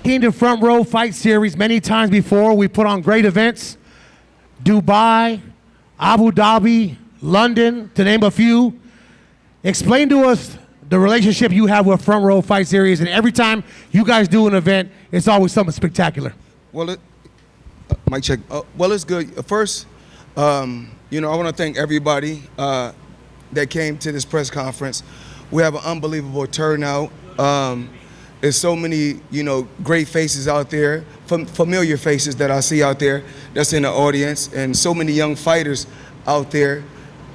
Seen the Front Row Fight Series many times before. We put on great events. Dubai, Abu Dhabi, London, to name a few. Explain to us the relationship you have with Front Row Fight Series, and every time you guys do an event, it's always something spectacular. Well, mic check. Well, it's good. First, you know, I want to thank everybody that came to this press conference. We have an unbelievable turnout. There's so many, you know, great faces out there, familiar faces that I see out there that's in the audience, and so many young fighters out there,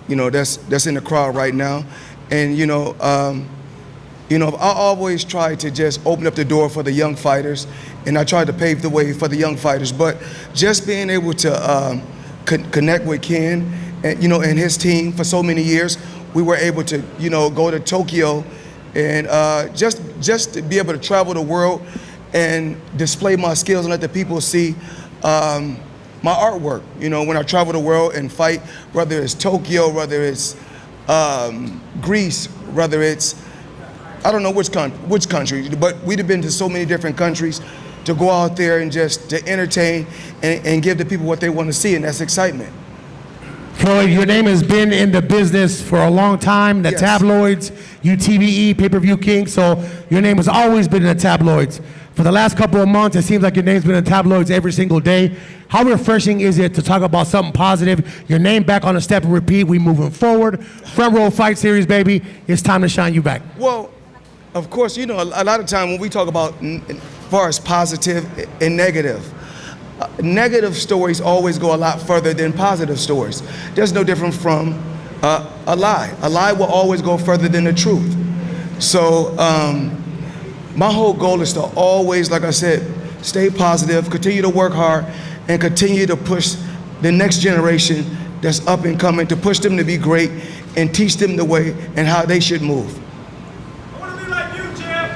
you know, that's in the crowd right now. And, you know, I always try to just open up the door for the young fighters, and I try to pave the way for the young fighters. But just being able to connect with Ken, and, you know, and his team for so many years, we were able to, you know, go to Tokyo and just to be able to travel the world and display my skills and let the people see my artwork. You know, when I travel the world and fight, whether it's Tokyo, whether it's Greece, whether it's, I don't know which country, but we'd have been to so many different countries to go out there and just to entertain and give the people what they want to see, and that's excitement. Floyd, your name has been in the business for a long time, the Yes. tabloids, UTVE, Pay-Per-View King, so your name has always been in the tabloids. For the last couple of months, it seems like your name's been in the tabloids every single day. How refreshing is it to talk about something positive, your name back on the step and repeat, we moving forward, Front Row Fight Series, baby, it's time to shine you back. Well, of course, you know, a lot of time when we talk about as far as positive and negative, negative stories always go a lot further than positive stories. There's no different from a lie. A lie will always go further than the truth. So my whole goal is to always, like I said, stay positive, continue to work hard, and continue to push the next generation that's up and coming, to push them to be great and teach them the way and how they should move. I want to be like you, Jim.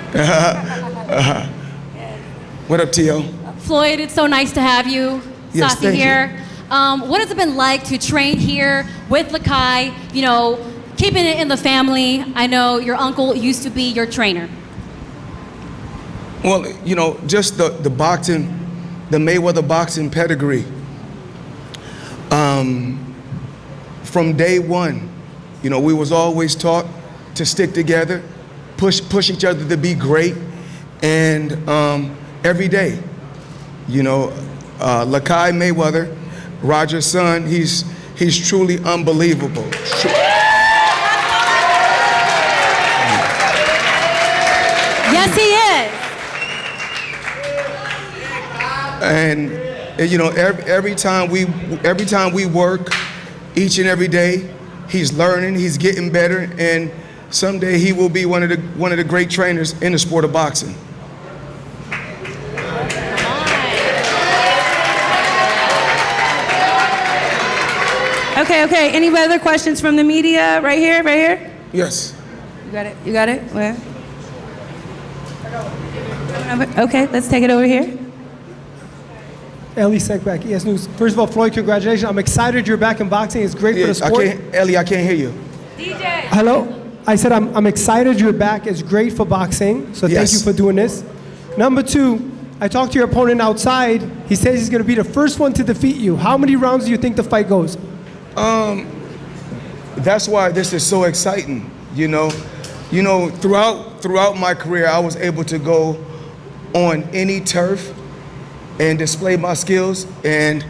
What up, T.O.? Floyd, it's so nice to have you. Yes, Safi thank you. here. What has it been like to train here with Lakai, you know, keeping it in the family? I know your uncle used to be your trainer. Well, you know, just the boxing, the Mayweather boxing pedigree. From day one, you know, we was always taught to stick together, push each other to be great, and every day, you know, Lakai Mayweather, Roger's son, he's truly unbelievable. Yes, he is. And you know, every time we work, each and every day, he's learning, he's getting better, and someday he will be one of the great trainers in the sport of boxing. Okay. Any other questions from the media? Right here? Yes. You got it? Where? Okay, let's take it over here. Ellie Sekbak, ES News. First of all, Floyd, congratulations. I'm excited you're back in boxing. It's great for the sport. Ellie, I can't hear you. DJ. Hello? I said I'm excited you're back. It's great for boxing. So thank you for doing this. Number two, I talked to your opponent outside. He says he's going to be the first one to defeat you. How many rounds do you think the fight goes? That's why this is so exciting. You know, throughout my career, I was able to go on any turf and display my skills, and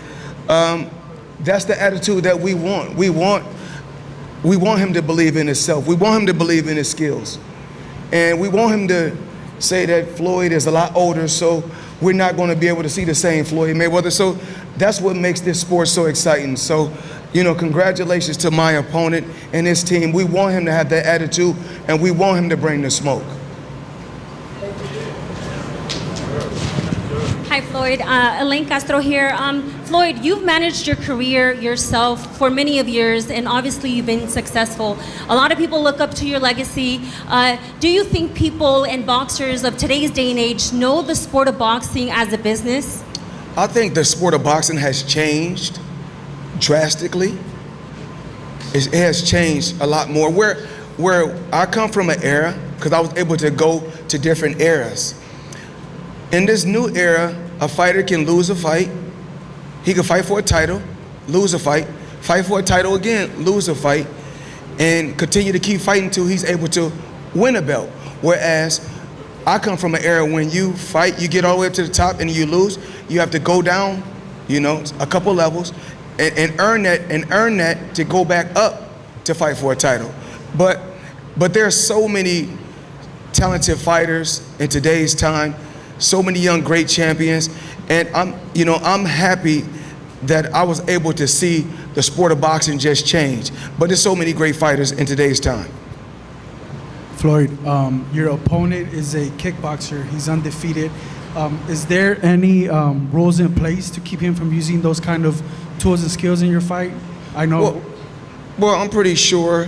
that's the attitude that we want. We want him to believe in himself. We want him to believe in his skills, and we want him to say that Floyd is a lot older, so we're not going to be able to see the same Floyd Mayweather. So that's what makes this sport so exciting. So, you know, congratulations to my opponent and his team. We want him to have that attitude, and we want him to bring the smoke. Hi, Floyd. Elaine Castro here. Floyd, you've managed your career yourself for many of years, and obviously you've been successful. A lot of people look up to your legacy. Do you think people and boxers of today's day and age know the sport of boxing as a business? I think the sport of boxing has changed drastically. It has changed a lot more. Where I come from an era, because I was able to go to different eras. in this new era, a fighter can lose a fight. He can fight for a title, lose a fight for a title again, lose a fight, and continue to keep fighting until he's able to win a belt. Whereas I come from an era when you fight, you get all the way up to the top and you lose, you have to go down, a couple levels and earn that to go back up to fight for a title. But there are so many talented fighters in today's time, so many young great champions, and I'm happy that I was able to see the sport of boxing just change. But there's so many great fighters in today's time. Floyd, your opponent is a kickboxer. He's undefeated. Is there any rules in place to keep him from using those kind of tools and skills in your fight? I know. Well, I'm pretty sure.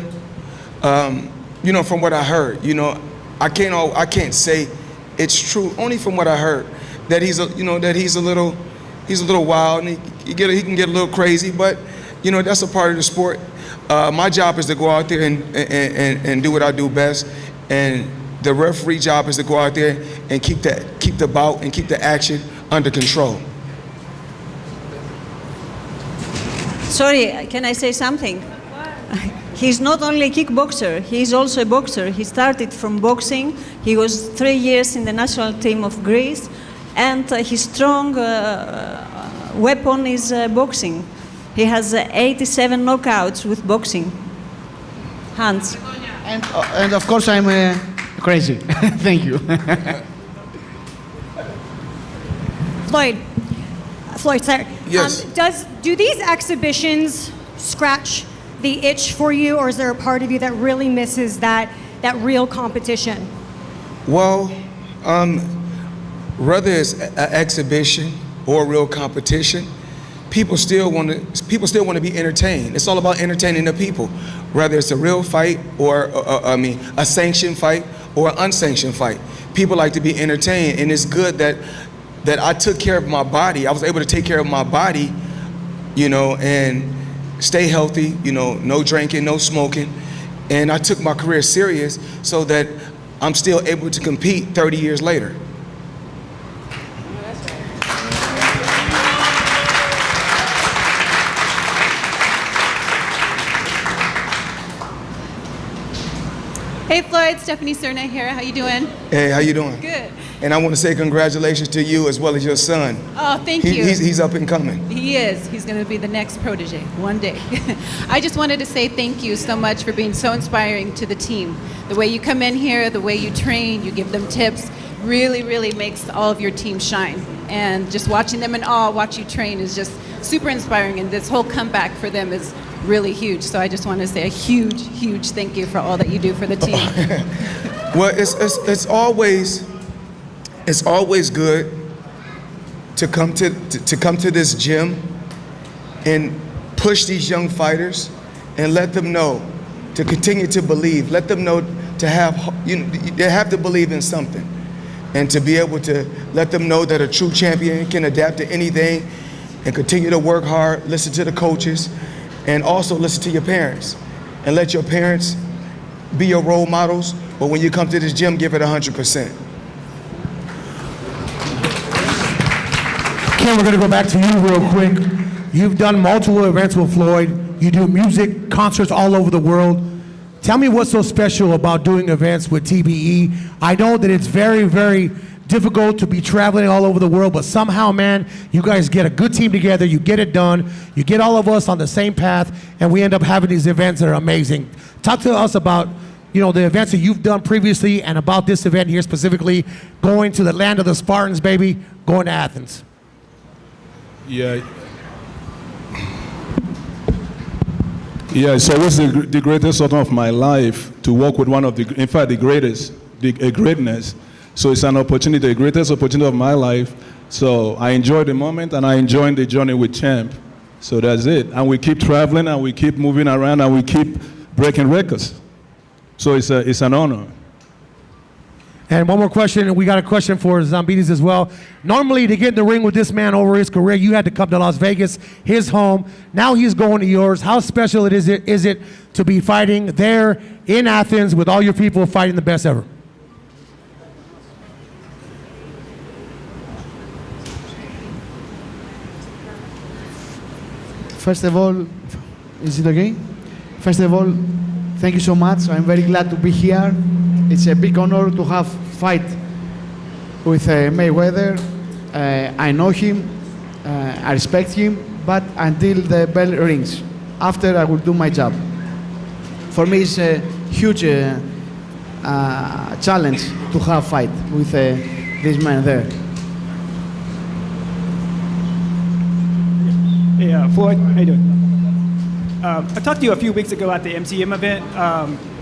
From what I heard, I can't say it's true. Only from what I heard, that he's a little wild and he can get a little crazy. But that's a part of the sport. My job is to go out there and do what I do best, and the referee job is to go out there and keep the bout and keep the action under control. Sorry, can I say something? He's not only a kickboxer, he's also a boxer. He started from boxing. He was 3 years in the national team of Greece, and his strong weapon is boxing. He has 87 knockouts with boxing. Hands. And of course I'm crazy. Thank you. Floyd, sir. Yes. Do these exhibitions scratch the itch for you, or is there a part of you that really misses that real competition? Well, whether it's an exhibition or a real competition, people still want to be entertained. It's all about entertaining the people, whether it's a real fight or a sanctioned fight or an unsanctioned fight. People like to be entertained, and it's good that I took care of my body. I was able to take care of my body, and stay healthy, no drinking, no smoking. And I took my career serious so that I'm still able to compete 30 years later. Hey Floyd, Stephanie Cerna here. How you doing? Hey, how you doing? Good. And I want to say congratulations to you as well as your son. Oh, thank you. He's up and coming. He is. He's going to be the next protege one day. I just wanted to say thank you so much for being so inspiring to the team. The way you come in here, the way you train, you give them tips, really, really makes all of your team shine. And just watching them in awe, watch you train is just super inspiring. And this whole comeback for them is really huge. So I just want to say a huge, huge thank you for all that you do for the team. Well, it's always good to come to this gym and push these young fighters and let them know to continue to believe. Let them know to they have to believe in something, and to be able to let them know that a true champion can adapt to anything and continue to work hard, listen to the coaches, and also listen to your parents, and let your parents be your role models. But when you come to this gym, give it 100%. Ken, we're going to go back to you real quick. You've done multiple events with Floyd. You do music concerts all over the world. Tell me what's so special about doing events with TBE. I know that it's very, very difficult to be traveling all over the world, but somehow, man, you guys get a good team together, you get it done, you get all of us on the same path, and we end up having these events that are amazing. Talk to us about the events that you've done previously and about this event here specifically, going to the land of the Spartans, baby, going to Athens. Yeah, so it was the greatest honor of my life to work with one of the greatest, a greatness. So it's an opportunity, the greatest opportunity of my life. So I enjoy the moment and I enjoy the journey with Champ. So that's it. And we keep traveling and we keep moving around and we keep breaking records. So it's an honor. And one more question, we got a question for Zambidis as well. Normally, to get in the ring with this man over his career, you had to come to Las Vegas, his home. Now he's going to yours. How special is it to be fighting there in Athens with all your people fighting the best ever? First of all, is it okay? First of all, thank you so much. I'm very glad to be here. It's a big honor to have fight with Mayweather. I know him, I respect him, but until the bell rings, after I will do my job. For me, it's a huge challenge to have fight with this man there. Hey, Floyd, how you doing? I talked to you a few weeks ago at the MCM event,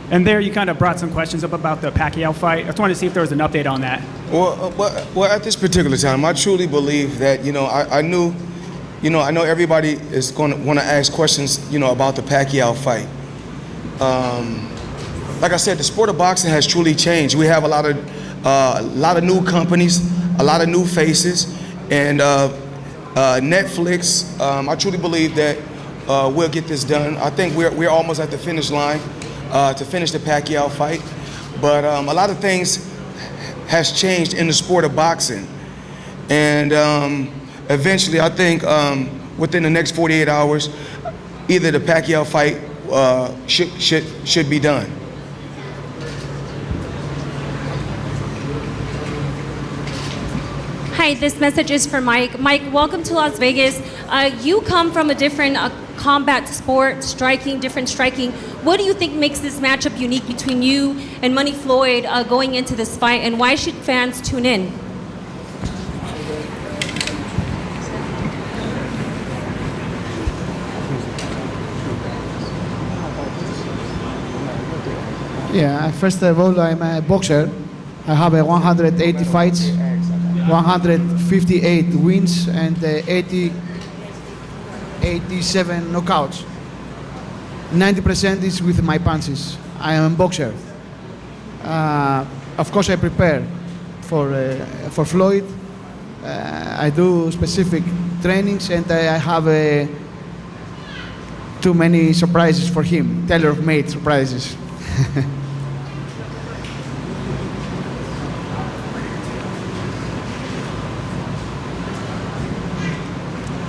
and there you kind of brought some questions up about the Pacquiao fight. I just wanted to see if there was an update on that. Well, at this particular time, I truly believe that, I know everybody is going to want to ask questions, about the Pacquiao fight. Like I said, the sport of boxing has truly changed. We have a lot of new companies, a lot of new faces, and Netflix. I truly believe that we'll get this done. I think we're almost at the finish line to finish the Pacquiao fight, but a lot of things has changed in the sport of boxing, and eventually, I think within the next 48 hours, either the Pacquiao fight should be done. Hi, this message is for Mike. Mike, welcome to Las Vegas. You come from a different combat sport, different striking. What do you think makes this matchup unique between you and Money Floyd going into this fight, and why should fans tune in? Yeah, first of all, I'm a boxer. I have 180 fights, 158 wins, and 87 knockouts. 90% is with my punches. I am a boxer. Of course, I prepare for Floyd. I do specific trainings, and I have too many surprises for him, tailor-made surprises.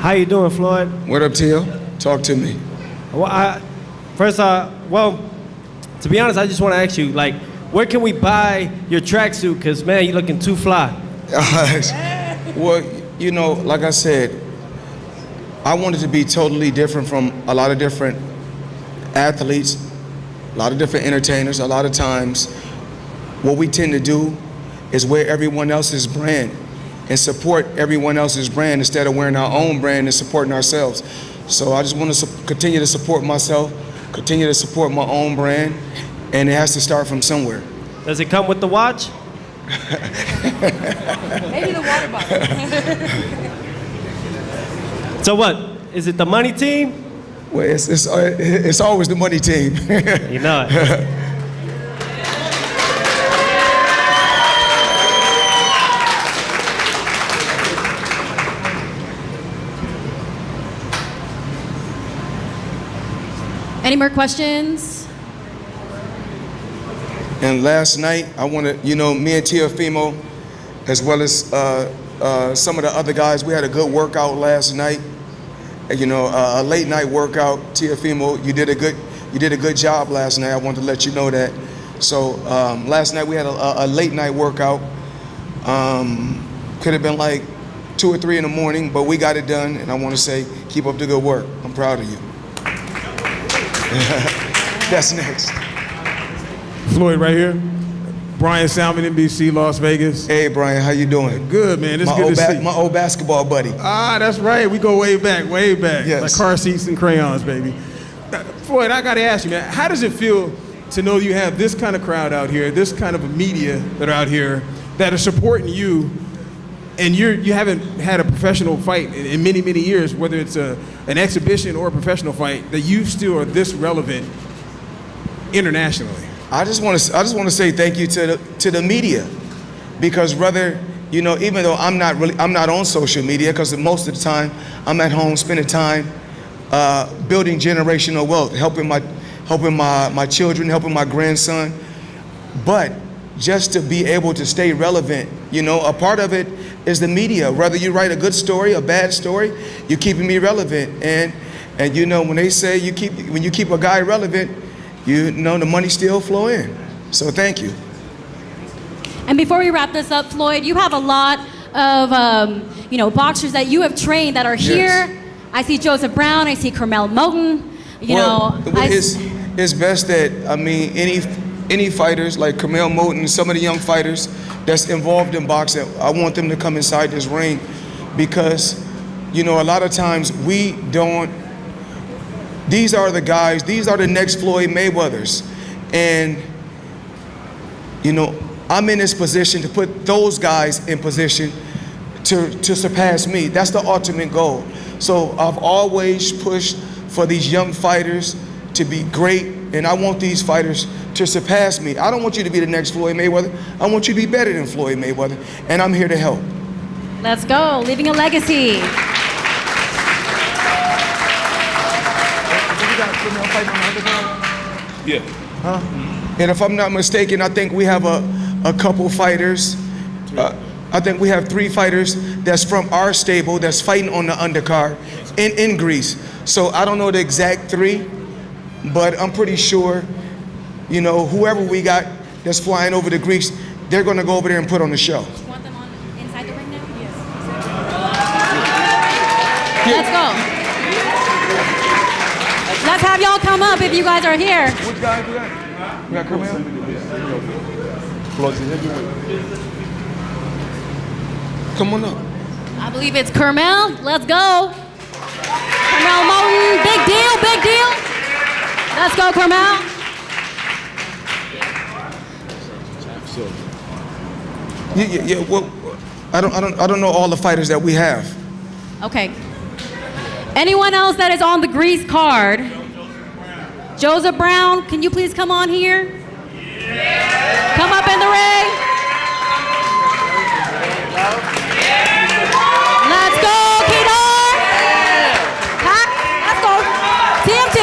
How you doing, Floyd? What up, Teal? Talk to me. Well, to be honest, I just want to ask you, like, where can we buy your tracksuit? Because, man, you're looking too fly. Well, like I said, I wanted to be totally different from a lot of different athletes, a lot of different entertainers. A lot of times, what we tend to do is wear everyone else's brand and support everyone else's brand instead of wearing our own brand and supporting ourselves. So I just want to continue to support myself, continue to support my own brand, and it has to start from somewhere. Does it come with the watch? Maybe the water bottle. So what? Is it the money team? Well, it's always the money team. You know it. Any more questions? And last night, I wanted, me and Teofimo, as well as some of the other guys, we had a good workout last night. A late night workout. Teofimo, you did a good job last night. I wanted to let you know that. So last night we had a late night workout. Could have been like 2 or 3 in the morning, but we got it done. And I want to say, keep up the good work. I'm proud of you. That's next. Floyd right here. Brian Salmon, NBC, Las Vegas. Hey, Brian, how you doing? Good, man. It's good to see you. My old basketball buddy. Ah, that's right. We go way back, way back. Yes. Like car seats and crayons, baby. Floyd, I got to ask you, man, how does it feel to know you have this kind of crowd out here, this kind of a media that are out here that are supporting you, and you haven't had a professional fight in many, many years, whether it's an exhibition or a professional fight, that you still are this relevant internationally? I just want to say thank you to the media, because brother, even though I'm not on social media, because most of the time I'm at home spending time building generational wealth, helping my children, helping my grandson, but just to be able to stay relevant, a part of it is the media. Whether you write a good story, a bad story, you're keeping me relevant, and And you know, when they say when you keep a guy relevant, you know the money still flow in. So thank you. And before we wrap this up, Floyd, you have a lot of boxers that you have trained that are here. Yes. I see Joseph Brown. I see Carmel Moten. It's best that any fighters like Carmel Moten, some of the young fighters that's involved in boxing, I want them to come inside this ring because, a lot of times we don't. These are the guys. These are the next Floyd Mayweathers, and I'm in this position to put those guys in position to surpass me. That's the ultimate goal. So I've always pushed for these young fighters to be great, and I want these fighters to surpass me. I don't want you to be the next Floyd Mayweather. I want you to be better than Floyd Mayweather, and I'm here to help. Let's go, leaving a legacy. Yeah. Huh? And if I'm not mistaken, I think we have a couple fighters. I think we have 3 fighters that's from our stable that's fighting on the undercard in Greece. So I don't know the exact 3, but I'm pretty sure, whoever we got that's flying over to Greece, they're going to go over there and put on the show. You want them inside the ring now? Yes. Let's go. Let's have y'all come up if you guys are here. Which guy do that? We got Carmel? Come on up. I believe it's Carmel. Let's go. Carmel Moten, big deal, big deal. Let's go, Carmel. Yeah. Well, I don't know all the fighters that we have. Okay. Anyone else that is on the Greece card? Joseph Brown, can you please come on here? Come up in the ring. Let's go, Kedar. Let's go. TMT.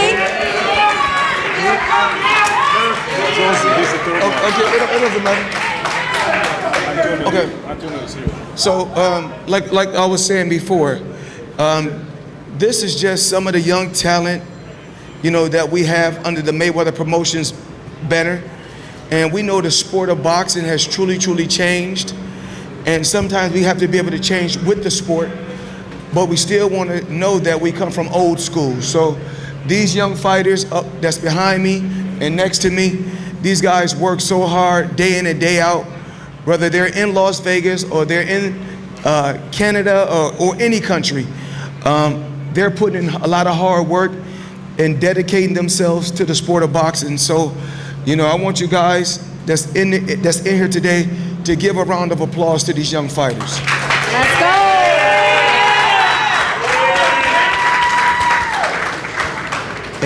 Okay, it doesn't matter. Okay. So, like I was saying before, this is just some of the young talent, that we have under the Mayweather Promotions banner. And we know the sport of boxing has truly, truly changed. And sometimes we have to be able to change with the sport, but we still want to know that we come from old school. So these young fighters that's behind me and next to me, these guys work so hard day in and day out, whether they're in Las Vegas or they're in Canada or any country. They're putting in a lot of hard work and dedicating themselves to the sport of boxing. So, I want you guys that's in here today to give a round of applause to these young fighters. Let's go.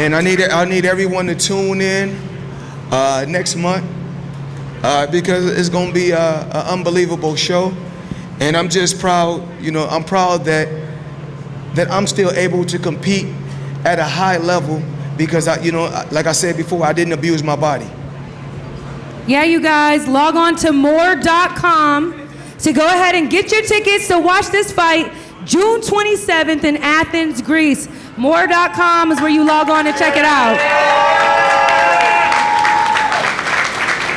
And I need everyone to tune in next month because it's going to be an unbelievable show. And I'm just proud, I'm proud that I'm still able to compete at a high level because like I said before, I didn't abuse my body. Yeah, you guys, log on to more.com to go ahead and get your tickets to watch this fight June 27th in Athens, Greece. More.com is where you log on to check it out.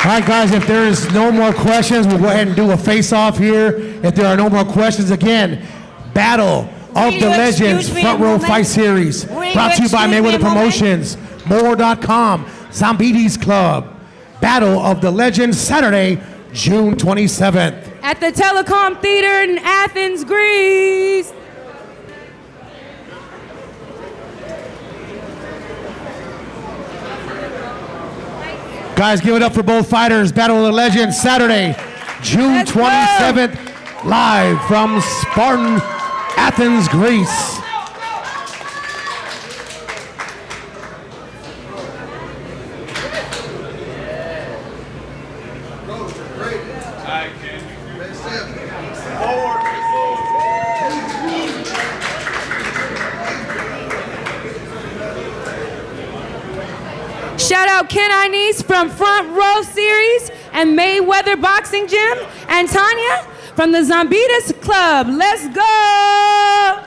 All right, guys, if there is no more questions, we'll go ahead and do a face-off here. If there are no more questions, again, Battle of the Legends Front Row Fight Series, brought to you by Mayweather Promotions, more.com, Zambidis Club. Battle of the Legends, Saturday, June 27th. At the Telecom Theater in Athens, Greece. Guys, give it up for both fighters. Battle of the Legends, Saturday, June 27th, live from Spartan, Athens, Greece. Shout out Ken Inez from Front Row Series and Mayweather Boxing Gym, and Tanya from the Zambidis Club. Let's go!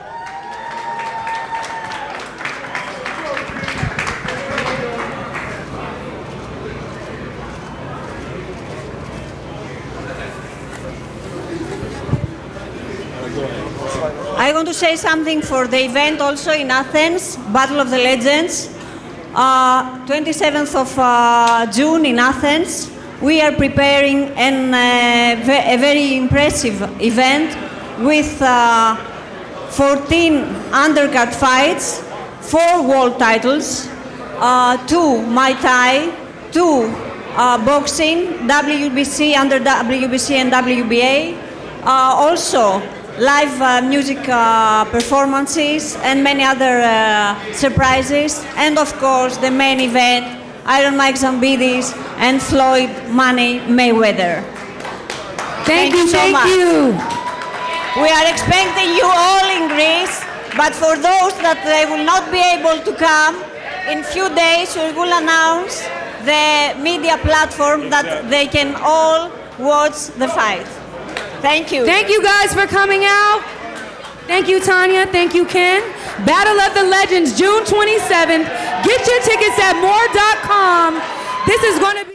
want to say something for the event also in Athens, Battle of the Legends. 27th of June in Athens. We are preparing a very impressive event with 14 undercard fights, 4 world titles, 2 Muay Thai, 2 boxing, WBC, under WBC and WBA, also live music performances and many other surprises, and of course the main event, Iron Mike Zambidis and Floyd Money Mayweather. Thank you so thank much. you. We are expecting you all in Greece, but for those that they will not be able to come, in few days we will announce the media platform that they can all watch the fight. Thank you. Thank you guys for coming out. Thank you, Tanya. Thank you, Ken. Battle of the Legends, June 27th. Get your tickets at more.com. This is going to be